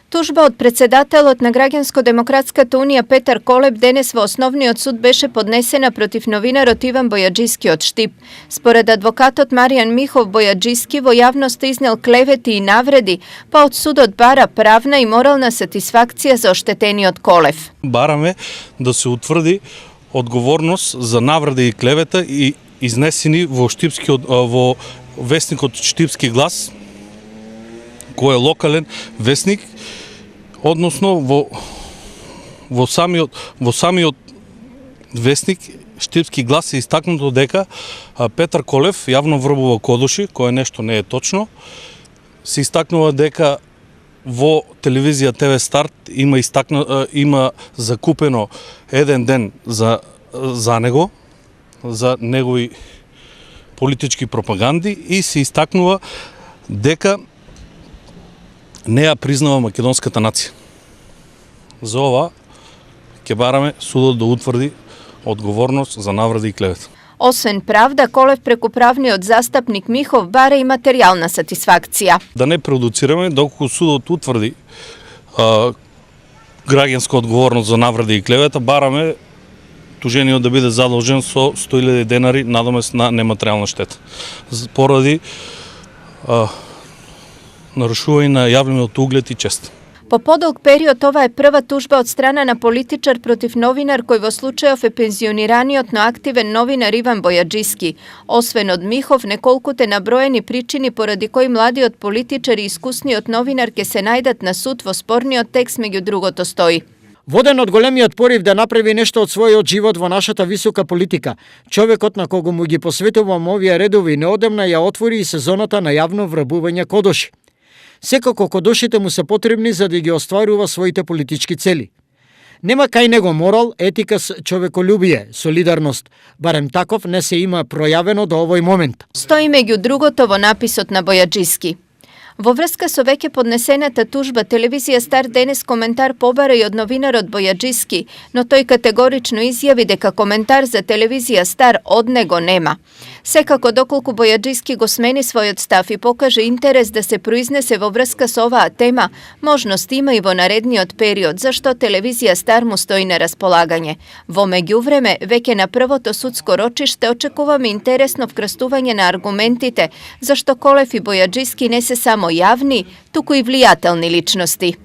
Тужба од председателот на Граѓанско-демократската унија Петар Колеб денес во Основниот суд беше поднесена против новинарот Иван Бојаджиски од Штип. Според адвокатот Маријан Михов, Бојаджиски во јавност изнел клевети и навреди, па од судот бара правна и морална сатисфакција за оштетениот Колев. Бараме да се утврди одговорност за навреди и клевета и изнесени во вестникот Штипски глас, кој е локален вестник, односно во самиот вестник Штипски глас се истакнато дека Петар Колев јавно врбува кодоши, кое нешто не е точно. Се истакнува дека во телевизија ТВ Старт има закупено еден ден за него, за негови политички пропаганди и се истакнува дека не ја признава македонската нација. За ова ќе бараме судот да утврди одговорност за навреди и клевета. Освен правда, Колев преку правниот застапник Михов бара и материјална сатисфакција. Да не продуцираме доколку судот утврди граѓанска одговорност за навреди и клевета, бараме тужениот да биде задолжен со 100.000 денари надомест на нематеријална штета. Поради нарушување на јавниот углед и чест. По подолг период ова е прва тужба од страна на политичар против новинар кој во случајов е пензионираниот, но активен новинар Иван Бојаджиски. Освен од Михов, неколкуте наброени причини поради кои младиот политичар и искусниот новинар ќе се најдат на суд во спорниот текст меѓу другото стои. Воден од големиот порив да направи нешто од својот живот во нашата висока политика, човекот на кого му ги посветувам овие редови неодамна ја отвори и сезоната на јавно врбување кодоши. Секако кодошите му се потребни за да ги остварува своите политички цели. Нема кај него морал, етика, човеколюбие, солидарност. Барем таков не се има пројавено до овој момент. Стои меѓу другото во написот на Бојаджиски. Во врска со веќе поднесената тужба, телевизија Стар денес коментар побара и од новинарот Бојаджиски, но тој категорично изјави дека коментар за телевизија Стар од него нема. Секако, доколку Бојаджиски го смени својот став и покаже интерес да се произнесе во врска со оваа тема, можност има и во наредниот период, зашто телевизија Стар му стои на располагање. Во меѓувреме, веќе на првото судско рочиште очекуваме интересно вкрстување на аргументите, зашто Колев и Бојаджиски не се само јавни, туку и влијателни личности.